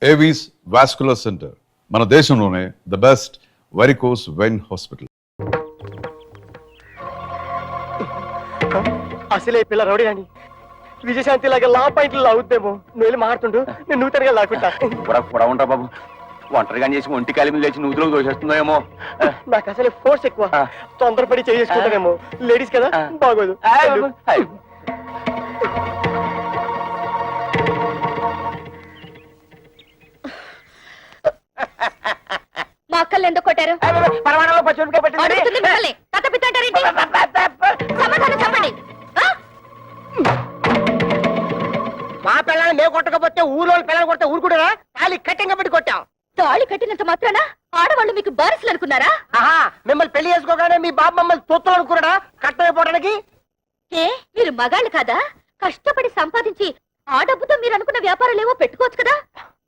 Avis vascular centre మన దేశంలోనే the best varicose vein hospital. అసలే పిల్ల రౌడీ అని విజయశాంతి లాగా లా పాయింట్లు లాగుద్దేమో. నువ్వు మారుతుండు, నేను నూతనగా లాక్కుంటా. కూడా ఉంటా బాబు, ఒంటరిగా చేసి ఒంటి కాలి మీద లేచి నూతులకు దోషేస్తుందో ఏమో. నాకు అసలే ఫోర్స్ ఎక్కువ, తొందరపడి చేసుకుంటానేమో. లేడీస్ కదా, బాగోదు. మా అక్కలు ఎందుకు కొట్టారు? మా పిల్లల్ని మేము కొట్టకపోతే ఊళ్ళో పిల్లలు కొడితే ఊరుకుంటారా? తాళి కట్టింగా పెట్టి కొట్టాం. తాళి కట్టినంత మాత్రాన ఆడవాళ్ళు మీకు బారసులు అనుకున్నారా? ఆహా, మిమ్మల్ని పెళ్లి చేసుకోగానే మీ బాబు మమ్మల్ని తొత్తులు అనుకున్నాడా కట్టమైపోవడానికి? ఏ మీరు మగాళ్ళు కాదా? కష్టపడి సంపాదించి ఆ డబ్బుతో మీరు అనుకున్న వ్యాపారాలేవో పెట్టుకోవచ్చు కదా.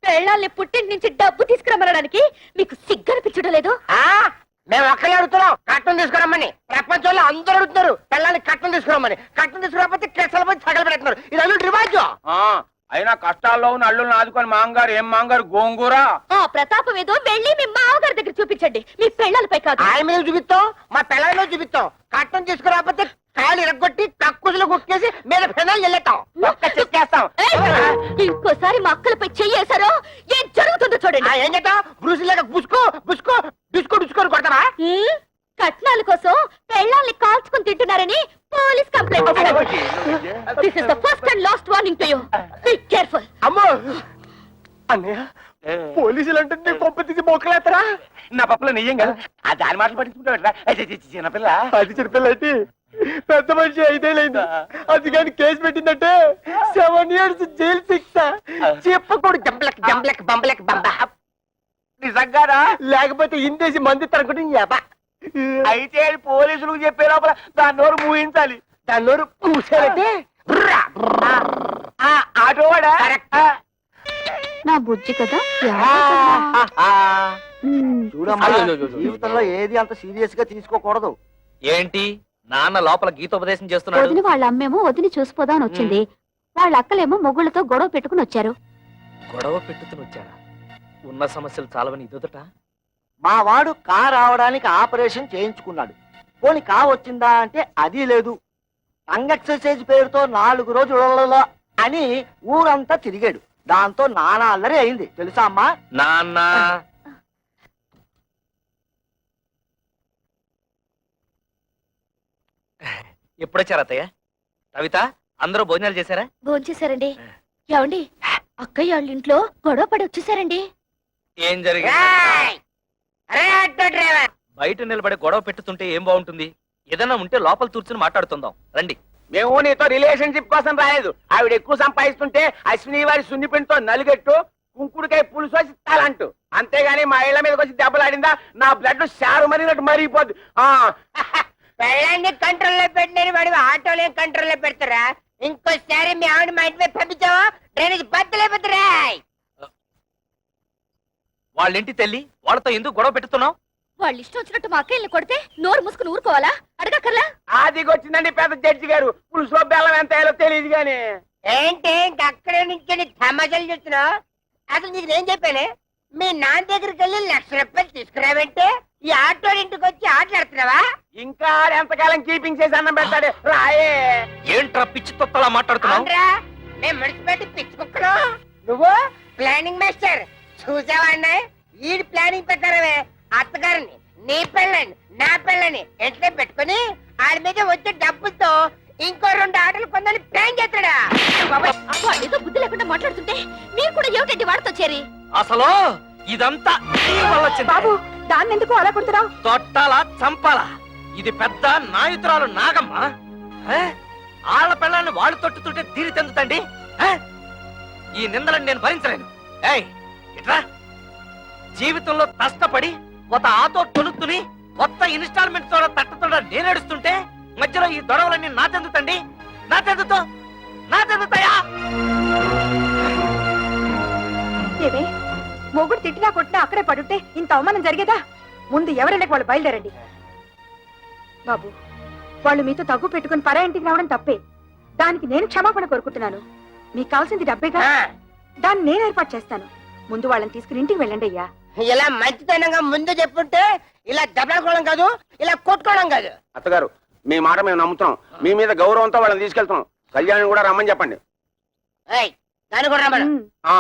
పెళ్ళాల్ని పుట్టింటి నుంచి డబ్బు తీసుకురమ్మనడానికి మీకు సిగ్గనిపించడం లేదు? మేము ఒక్కరే అడుగుతున్నాం కట్టం తీసుకురమ్మని. ప్రపంచంలో అందరూ అడుగుతున్నారు పిల్లల్ని కట్టం తీసుకురమ్మని. కట్టం తీసుకురాకపోతే కెసలు పోయి సగలు పెడుతున్నారు. ఇది అల్లు రివాజు. అయినా కష్టాల్లో ఉన్న అల్లుల్ని ఆదుకొని మాంగారు ఏం మాంగారు గోంగూర. ఆ ప్రతాపం ఏదో వెళ్ళి మీ మామగారి దగ్గర చూపించండి, మీ పెళ్ళాలపై కాదు. ఆయన మీద చూపిస్తాం, మా పిల్లల మీద చూపిస్తాం. కట్టం తీసుకురాకపోతే కాయలు ఇరగొట్టి కక్కుసులు కుక్కేసి మీద పెనాలు వెళ్ళేస్తాం. చేస్తాం. ఇంకోసారి మా అక్కలపై చెయ్యేశారో ఏం జరుగుతుందో చూడండి. ఏం చేద్దాం? బ్రూసిలాగా బుసుకో బుసుకో బుసుకో బుసుకోని కొడతారా? కట్నాల కోసం పెళ్ళాల్ని కాల్చుకుని తింటున్నారని police complaint. This is the first and last warning to you. Be careful. అమ్మో అన్నయ్య, పోలీసులు అంటే కొంప తీసి మొక్కలేస్తారా? నా పప్పులో నెయ్యం కదా, ఆ దాని మాటలు పట్టించుకుంటా. చిన్నపిల్ల అది చిన్నపిల్ల అయితే పెద్ద మనిషి 5 ఏళ్ళైంది. అది కానీ కేసు పెట్టిందంటే 7 years జైలు శిక్ష. చెప్పకూడదు జంబలక్ జంబలక్ బంబలక్ బంబ. నిజంగానా? లేకపోతే ఇందేసి మంది తరగడం. అయితే పోలీసులకు చెప్పే లోపల దాని నోరు మూయించాలి. దాని నోరు పూసారంటే ఆటోవాడా? నా బుజ్జి కదా. చూడమ్మా, జీవితంలో ఏది అంత సీరియస్ గా తీసుకోకూడదు. ఏంటి నాన్న లోపల గీతోపదేశం చేస్తున్నాడు? వదిన వాళ్ళ అమ్మేమో వదిలి చూసిపోదా అని వచ్చింది. వాళ్ళ అక్కలేమో మొగుళ్ళతో గొడవ పెట్టుకుని వచ్చారు. గొడవ పెట్టుకుని వచ్చారా? ఉన్న సమస్యలు చాలవని ఇదొదట. మా వాడు కార్ రావడానికి ఆపరేషన్ చేయించుకున్నాడు. పోనీ కా వచ్చిందా అంటే అది లేదు. లంగ్ ఎక్సర్సైజ్ పేరుతో 4 రోజుల అని ఊరంతా తిరిగాడు. దాంతో నానా అల్లరి అయింది తెలుసా అమ్మా? నాన్న ఎప్పుడొచ్చారు అత్తయ్య? కవిత, అందరూ భోజనాలు చేశారా? భోంచేశారండి. ఏమండి, అక్కయ్య వాళ్ళ ఇంట్లో గొడవ పడి వచ్చేసారండి. ఏం జరిగింది? బయట నిలబడి గొడవ పెట్టుతుంటే ఏం బాగుంటుంది? ఏదైనా ఉంటే లోపల కూర్చుని మాట్లాడుతుందాం రండి. మేము నీతో రిలేషన్షిప్ కోసం రాలేదు. ఆవిడ ఎక్కువ సంపాదిస్తుంటే అశ్విని వారి సున్నిపిండితో నలుగెట్టు కుంకుడుకాయ పులుసు వచ్చి తలంటూ, అంతేగాని మా ఇళ్ల మీదకి వచ్చి దెబ్బలాడిందా నా బ్లడ్ షారు మరినట్టు మరిగిపోద్ది. పెళ్ళాన్ని కంట్రోల్లో పెట్టిన వాడు ఆటోలే కంట్రోల్లో పెడతారా? ఇంకోసారి మీ ఆవిడ మా ఇంటి వైపు పంపించావా డ్రైనేజ్ బద్దలైపోతారా? వాళ్ళింటి తెల్లి వాళ్ళతో ఎందుకు గొడవ పెట్టుతున్నావు? వాళ్ళు ఇష్టం వచ్చినట్టు మా అక్కయ్యని కొడితే నోరు మూసుకుని ఊరుకోవాలా? అడగక్కర్లా? ఆదిగొచ్చిందండి పెద్ద జడ్జి గారు. పులుసులో బెల్లం ఎంత అయ్యాలో తెలియదు గాని. ఏంటి అక్కడే నుంచి తమాషాలు చెప్తున్నావు? అసలు నీకు నేను చెప్పానే, మీ నాన్న దగ్గరికి వెళ్ళి 1,00,000 రూపాయలు తీసుకురావంటే ఈ ఆటో ఇంటికి వచ్చి ఆటలాడుతున్నావా? ఇంకా ఎంతకాలం కీపింగ్ చేసి అన్నం పెడతాడు రాయే. ఏంట్రా పిచ్చి తొత్తలా మాట్లాడుతున్నావు? మేము మున్సిపాలిటీ పిచ్చి కుక్కలు, నువ్వు ప్లానింగ్ మాస్టర్. చూసావా అన్నయ్య, ఈ ప్లానింగ్ ప్రకారమే అత్తగారిని నీ పెళ్ళని నా పెళ్ళని ఎట్లా పెట్టుకుని ఆడి మీద వచ్చే డబ్బుతో ఇంకో 2 ఆటలు కొందని ప్లాన్ చేస్తాడా? వాళ్ళేదో బుద్ధి లేకుండా మాట్లాడుతుంటే మీరు కూడా ఏమిటండి వాడితో చేరి? అసలు ఇదంతా బాబు, దాన్ని ఎందుకు అలా కొడుతున్నావు? తొట్టాలా చంపాలా? ఇది పెద్ద నాయుతురాలు నాగమ్మ. ఆళ్ల పెళ్ళాన్ని వాళ్ళు తొట్టుతుంటే తీరి తెందుతండి. ఈ నిందలను నేను భరించలేను. ఏయ్ ఇట్రా, జీవితంలో కష్టపడి ఒక ఆటో తొలుతుని కొత్త ఇన్స్టాల్మెంట్ తోడ తట్టతోడ నేనేడుస్తుంటే మధ్యలో ఈ దొడవలన్నీ నా తెందుతండి. నా తెందుతాయా? మొగుడు తిట్టినా కొట్టినా అక్కడే పడుంటే ఇంత అవమానం జరిగేదా? ముందు ఎవరైనా వాళ్ళు బయలుదేరండి. బాబు, వాళ్ళు మీతో తగ్గు పెట్టుకుని పరా ఇంటికి రావడం తప్పే. దానికి నేను క్షమాపణ కోరుకుంటున్నాను. మీకు కావాల్సింది డబ్బేగా, దాన్ని నేను ఏర్పాటు చేస్తాను. ముందు వాళ్ళని తీసుకుని ఇంటికి వెళ్ళండి అయ్యా. ఇలా మంచితనంగా ముందు చెప్పుంటే ఇలా దెబ్బలాడుకోవడం కాదు, ఇలా కొట్టుకోవడం కాదు. అత్తగారు మీ మాట మేము నమ్ముతున్నాం, మీ మీద గౌరవంతో వాళ్ళని తీసుకెళ్తున్నాం. కళ్యాణ్ కూడా రమ్మని చెప్పండి. ఏయ్, దాన్ని కూడా రమ్మను. ఉమ్, ఆ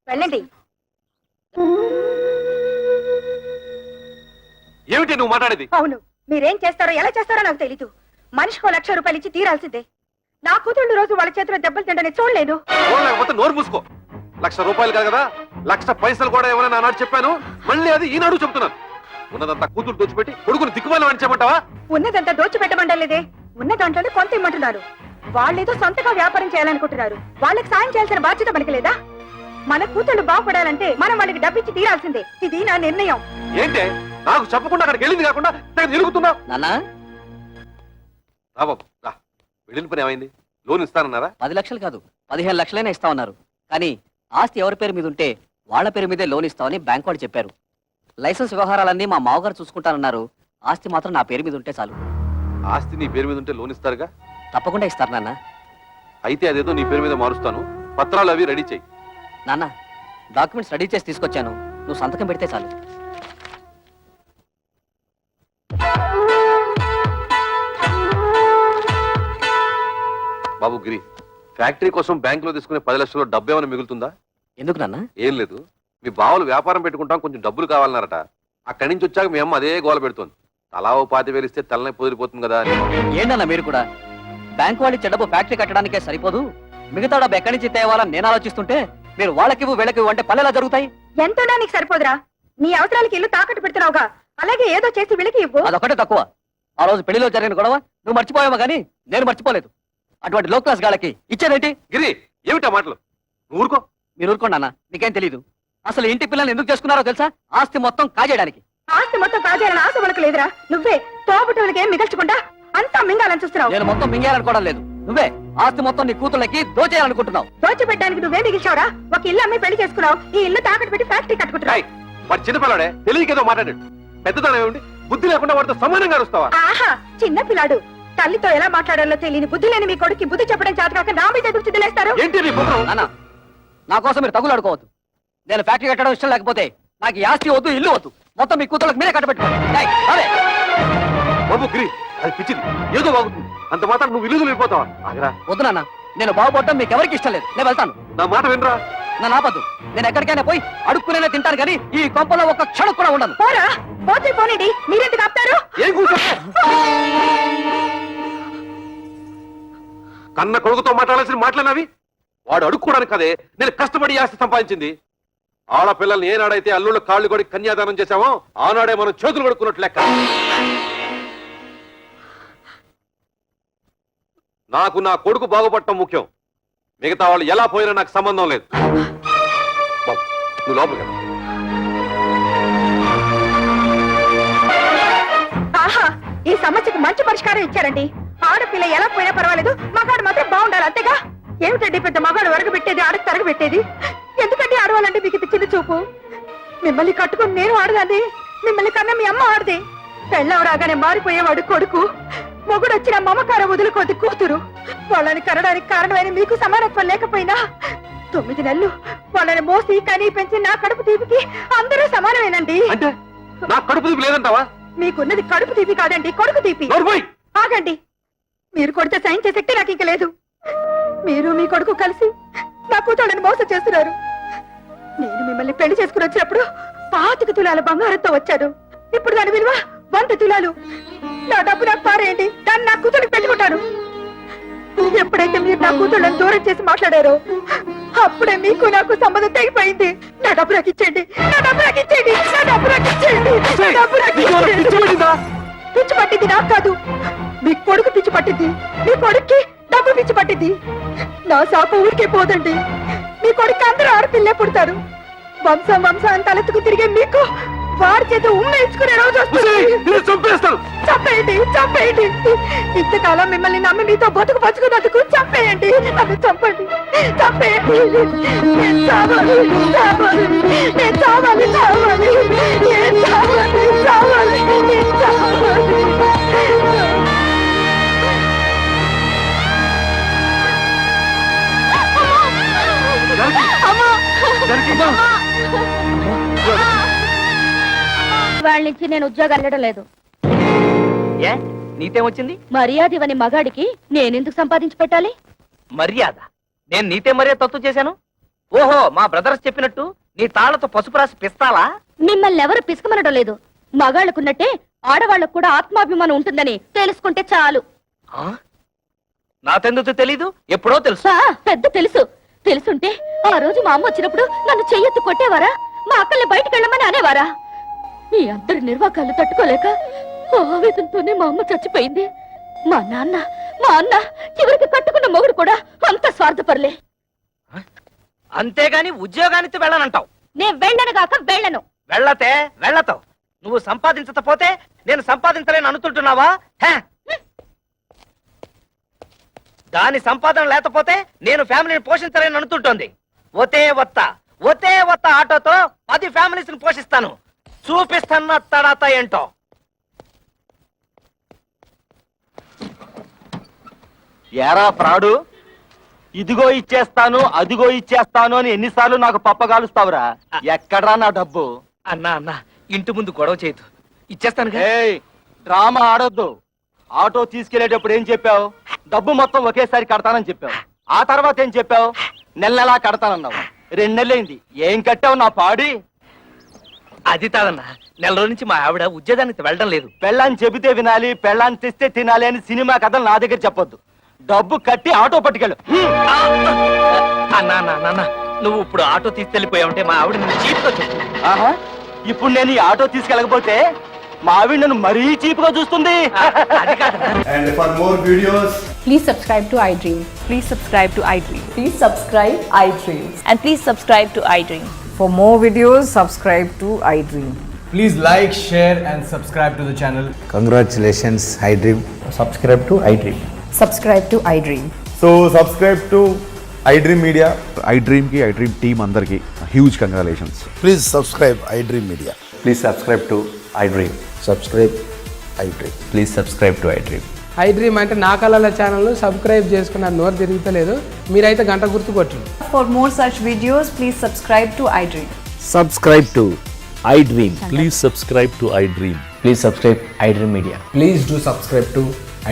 వెళ్ళండి. ఏమిటి నువ్వు మాట్లాడేది? అవును, మీరేం చేస్తారో ఎలా చేస్తారో నాకు తెలీదు. మనిషికో 1,00,000 రూపాయలు ఇచ్చి తీరాల్సిందే. నా కూతుళ్ళు రోజు వాళ్ళ చేతిలో దెబ్బలు తింటని చూడలేదు. లేకపోతే నోరు మూసుకో. 1,00,000 రూపాయలు కాదు కదా, 1,00,000 పైసలు కూడా ఏమైనా నాడు చెప్పాను, మళ్ళీ అది ఈనాడు చెప్తున్నాను. ఉన్నదంతా కూతురు దోచిపెట్టి కొడుకుని దిక్కుమాలి అని చెప్పమంటావా? ఉన్నదంతా దోచిపెట్టమంటలేదే, ఉన్న దాంట్లోనే కొంత ఇమ్మంటున్నారు. వాళ్ళేదో సొంతగా వ్యాపారం చేయాలనుకుంటున్నారు. వాళ్ళకి సాయం చేయాల్సిన బాధ్యత మనకి లేదా? మన కూతుళ్ళు బాగుపడాలంటే మనం వాళ్ళకి డబ్బిచ్చి తీరాల్సిందే. ఇది నా నిర్ణయం. ఏంటే నాకు చెప్పకుండా అక్కడికి వెళ్ళింది కాకుండా నేను నిలుగుతున్నావు? నాన్న రా బాబు రా. వెళ్ళిన పని ఏమైంది? లోన్ ఇస్తానన్నారా? 10 లక్షలు కాదు 15 లక్షలైనా ఇస్తామన్నారు. కానీ ఆస్తి ఎవరి పేరు మీద ఉంటే వాళ్ళ పేరు మీదే లోన్ ఇస్తామని బ్యాంక్ వాడు చెప్పారు. లైసెన్స్ వ్యవహారాలన్నీ మా మావగారు చూసుకుంటానన్నారు. ఆస్తి మాత్రం నా పేరు మీద ఉంటే చాలు. ఆస్తి నీ పేరు మీద ఉంటే లోన్ ఇస్తారుగా? తప్పకుండా ఇస్తారు నాన్న. అయితే అదేదో నీ పేరు మీద మారుస్తాను, పత్రాలు అవి రెడీ చెయ్యి. నాన్న డాక్యుమెంట్స్ రెడీ చేసి తీసుకొచ్చాను, నువ్వు సంతకం పెడితే చాలు. బాబు గిరి, ఫ్యాక్టరీ కోసం బ్యాంకులో తీసుకునే 10 లక్షల డబ్బు ఏమైనా మిగులుతుందా? ఎందుకు నాన్న? ఏం లేదు, మీ బావలు వ్యాపారం పెట్టుకుంటాం, కొంచెం డబ్బులు కావాలన్నారట. అక్కడి నుంచి వచ్చాక మీ అమ్మ అదే గోల పెడుతోంది. తలా ఓ 5,000 ఇస్తే తలనే పొదిరిపోతుంది కదా అని. ఏంటన్నా మీరు కూడా? బ్యాంక్ వాళ్ళు ఇచ్చే డబ్బు ఫ్యాక్టరీ కట్టడానికే సరిపోదు, మిగతా డబ్బు ఎక్కడి నుంచి తేవాలని నేను ఆలోచిస్తుంటే మీరు వాళ్ళకివ్వు వీళ్ళకివ్వు అంటే పల్లెలా జరుగుతాయి? ఎంతోనా నీకు సరిపోదురా? నీ అవసరాలకి ఇల్లు తాకట్టు పెడుతున్నావుగా, అలాగే ఏదో చేసి వీళ్ళకి ఇవ్వు. అదొకటే తక్కువ. ఆ రోజు పెళ్లిలో జరిగిన గొడవ నువ్వు మర్చిపోయావా కానీ నేను మర్చిపోలేదు. అటువంటి లో క్లాస్ గాళ్ళకి ఇచ్చేదేంటి? గిరి, ఏమిటా మాటలు? నువ్వు ఊరుకో. మీరు ఊరుకోండి అన్న, మీకేం తెలీదు. అసలు ఇంటి పిల్లల్ని ఎందుకు చేసుకున్నారో తెలుసా? ఆస్తి మొత్తం కాజేయడానికి. ఆస్తి మొత్తం కాజేయాలని ఆశ మనకు లేదురా. నువ్వే తోబుట్టులకి ఏం మిగల్చకుండా అంతా మింగాలని చూస్తున్నావు. నేను మొత్తం మింగేయాలనుకోవడం లేదు, నువ్వే ఆస్తి మొత్తం నీ కూతుళ్ళకి దోచేయాలనుకుంటున్నావు. దోచిపెట్టడానికి నువ్వే మిగిల్చావురా. ఒక ఇల్లు అమ్మి పెళ్లి చేసుకున్నావు, ఈ ఇల్లు తాకట్టు పెట్టి ఫ్యాక్టరీ కట్టుకుంటున్నావు. ఏయ్, వాడు చిన్నపిల్లాడే, తెలియకేదో మాట్లాడాడు. పెద్దతనం ఏమిటి? బుద్ధి లేకుండా వాడితో సమానంగా అరుస్తావా? ఆహా, చిన్న పిల్లాడు. తల్లితో ఎలా మాట్లాడాలో తెలియని బుద్ధి లేని మీ కొడుకు బుద్ధి చెప్పడం చేతకాక నా మీద ఎదురు చిదిలేస్తారు. ఏంటి నీ బుర్ర? నాన్న నా కోసం మీరు తగులాడుకోవద్దు. నేను ఫ్యాక్టరీ కట్టడం ఇష్టం లేకపోతే నాకు ఈ ఆస్తి వద్దు, ఇల్లు వద్దు. మొత్తం మీ కూతుళ్ళకి మీరే కట్టబెట్టుకోండి. ఏయ్, అరే బాబు గిరి, అది పిచ్చిది, ఏదో బాగుంటుంది. అంత మాత్రం నువ్వు ఇల్లు వెళ్ళిపోతావా? ఆగరా. వద్దు నాన్న, నేను బాగుపడటం మీకు ఎవరికి ఇష్టం లేదు. నేను వెళ్తాను. నా మాట వినరా? నన్ను ఆపద్దు. నేను ఎక్కడికైనా పోయి అడుక్కునే తింటాను కానీ ఈ కొంపలో ఒక్క క్షణం కూడా ఉండను. పోరా, పోతే పోనండి. మీరెందుకు ఆపుతారు? ఏం కూర్చో? కన్న కొడుకుతో మాట్లాడాల్సిన మాట్లాడినవి వాడు అడుక్కోవడానికి కదే నేను కష్టపడి ఆస్తి సంపాదించింది. ఆడపిల్లల్ని ఏనాడైతే అల్లుళ్ళ కాళ్ళు కొడి కన్యాదానం చేశామో ఆనాడే మనం చేతులు కొడుకున్నట్లు లెక్క. నాకు నా కొడుకు బాగుపడటం ముఖ్యం, మిగతా వాళ్ళు ఎలా పోయినా నాకు సంబంధం లేదు. బాబు, నువ్వు లోపలికి రా. ఆహా, ఈ సమస్యకు మంచి పరిష్కారం ఇచ్చారండి. ఆడపిల్ల ఎలా పోయినా పర్వాలేదు, మగాడు మాత్రం బాగుండాలి, అంతేగా? ఏమిటండి పెద్ద మగాడు వరకు పెట్టేది, ఆడకు తరగ పెట్టేది? ఎందుకంటే ఆడవాలంటే మీకు ఇది చిన్న చూపు? మిమ్మల్ని కట్టుకుని నేను ఆడదాన్ని, మిమ్మల్ని కన్నా మీ అమ్మ ఆడదే. పెళ్ళం రాగానే మారిపోయేవాడు కొడుకు, మొగుడు వచ్చిన మమకారం వదులుకోది కూతురు. వాళ్ళని కనడానికి కారణమైన మీకు సమానత్వం లేకపోయినా 9 నెలలు వాళ్ళని మోసి కనీ పెంచి నా కడుపు తీపికి అందరూ సమానమేనండి. అంటే నా కడుపు తీపి లేదంటావా? మీకున్నది కడుపు తీపి కాదండి, కొడుకు తీపి. నోర్మోయ్! ఆగండి, మీరు కొడితే సైన్ చేసే శక్తి నాకు ఇంక లేదు. మీరు మీ కొడుకు కలిసి నా కూతుళ్ళని మోసం చేస్తున్నారు. నేను మిమ్మల్ని పెళ్లి చేసుకుని వచ్చినప్పుడు 25 తులాల బంగారంతో వచ్చాను. ఇప్పుడు దాని విలువ 100 తులాలు. నా డబ్బు నాకు పారేయండి, దాన్ని నా కూతురికి పెట్టుకుంటాను. ఎప్పుడైతే మీరు నా కూతుళ్ళని దూరం చేసి మాట్లాడారో అప్పుడే మీకు నాకు సంబంధం తెగిపోయింది. నా డబ్బు నాకు ఇచ్చేయండి, నా డబ్బు నాకు ఇచ్చేయండి, నా డబ్బు నాకు ఇచ్చేయండి, నా డబ్బు నాకు ఇచ్చేయండి. పిచ్చి పట్టింది నాకు కాదు, మీ కొడుకు పిచ్చి పట్టింది. మీ కొడుక్కి డబ్బు పిచ్చి పట్టింది. నా శాప ఊరికే పోదండి. మీ కొడుకు అందరూ ఆడపిల్లే పుడతారు. వంశం వంశాన్ని తలెత్తుకు తిరిగే మీకు వారి చేత ఉమ్మేసుకునే రోజు వస్తుంది. చంపేస్తాను. చంపేయండి, చంపేయండి. ఇంతకాలం మిమ్మల్ని నమ్మి మీతో బతుకు పంచుకున్నందుకు చంపేయండి. నన్ను చంపండి, చంపేయండి. నేను చావాలి, చావాలి, నేను చావాలి, చావాలి, నేను చావాలి, చావాలి, నేను చావాలి. అమ్మా, వాళ్ళ నుంచి నేను ఉద్యోగం వెళ్ళడం లేదు. ఏ నీతేమొచ్చింది? మర్యాద ఇవ్వని మగాడికి నేనెందుకు సంపాదించి పెట్టాలి? మర్యాద? నేను నీతే మర్యాద తత్తు చేశాను? ఓహో, మా బ్రదర్స్ చెప్పినట్టు నీ తాళ్లతో పసుపు రాసి పిస్తాలా? మిమ్మల్ని ఎవరు పిసుకమనడం లేదు. మగాళ్ళకున్నట్టే ఆడవాళ్ళకు కూడా ఆత్మాభిమానం ఉంటుందని తెలుసుకుంటే చాలు. ఆ? నాకెందుకు తెలీదు? ఎప్పుడో తెలుసు. పెద్ద తెలుసు. తెలుసుంటే ఆ రోజు మా అమ్మ వచ్చినప్పుడు నన్ను చెయ్యెత్తి కొట్టేవారా? మా అక్కల్ని బయటకు వెళ్ళమని అనేవారా? మీ అందరి నిర్వాకాలు తట్టుకోలేక ఆవేదనతోనే మా అమ్మ చచ్చిపోయింది. మా అన్న చివరికి కట్టుకున్న మొగుడు కూడా అంత స్వార్థపరలే. అంతేగాని ఉద్యోగానికి వెళ్ళనంటావు? నేను వెళ్ళను గాక వెళ్ళను. వెళ్ళతే వెళ్ళతావు. నువ్వు సంపాదించకపోతే నేను సంపాదించలేను అనుకుంటున్నావా? దాని సంపాదన లేకపోతే నేను ఫ్యామిలీని పోషించలేను అనుకుంటోంది. ఒతే వత్త ఆటోతో 10 ఫ్యామిలీస్ ని పోషిస్తాను. చూపిస్తాను తడాత ఏంటో. ఎరా ప్రాడు, ఇదిగో ఇచ్చేస్తాను అదిగో ఇచ్చేస్తాను అని ఎన్నిసార్లు నాకు పప్పగాలుస్తావురా? ఎక్కడ్రా నా డబ్బు? అన్నా ఇంటి ముందు గొడవ చేయదు. ఇచ్చేస్తాను. ఏయ్, డ్రామా ఆడొద్దు. ఆటో తీసుకెళ్లేటప్పుడు ఏం చెప్పావు? డబ్బు మొత్తం ఒకేసారి కడతానని చెప్పావు. ఆ తర్వాత ఏం చెప్పావు? నెలలా కడతానన్నావు. 2 నెలలైంది, ఏం కట్టావు నా పాడి? అది కాదన్నా, నెల రోజుల నుంచి మా ఆవిడ ఉద్యోగానికి వెళ్ళడం లేదు. పెళ్ళాన్ని చెబితే వినాలి, పెళ్ళాన్ని తెస్తే తినాలి అని సినిమా కథలు నా దగ్గర చెప్పొద్దు. డబ్బు కట్టి ఆటో పట్టుకెళ్ళు. అన్నా నువ్వు ఇప్పుడు ఆటో తీసుకెళ్లిపోయావుంటే మా ఆవిడ నువ్వు చీప్గా చెప్పు. ఆహా, ఇప్పుడు నేను ఈ ఆటో తీసుకెళ్ళకపోతే మా ఆవిడ నన్ను మరీ చీప్ గా చూస్తుంది. అది కాదన్నా. And for more videos, Please subscribe to iDream. Please subscribe to iDream. Please subscribe iDream. And please subscribe to iDream. For more videos, subscribe to iDream. please like, share, and subscribe to the channel. Congratulations, iDream. Subscribe to iDream. Subscribe to iDream. So subscribe to iDream Media. iDream team అందరికి huge congratulations. Please subscribe iDream Media. Please subscribe to iDream. Subscribe iDream. Please subscribe to iDream. iDream అంటే నా కళల channel subscribe చేసుకున్న నోరు తిరుగుతలేదు. మీరైతే గంట గుర్తు కొట్టండి. For more such videos, please subscribe to iDream. Subscribe to iDream. Please subscribe to iDream. Please subscribe iDream Media. Please do subscribe to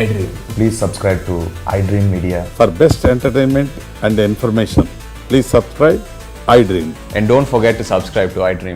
iDream. Please subscribe to iDream Media. For best entertainment and information, please subscribe iDream. And don't forget to subscribe to iDream.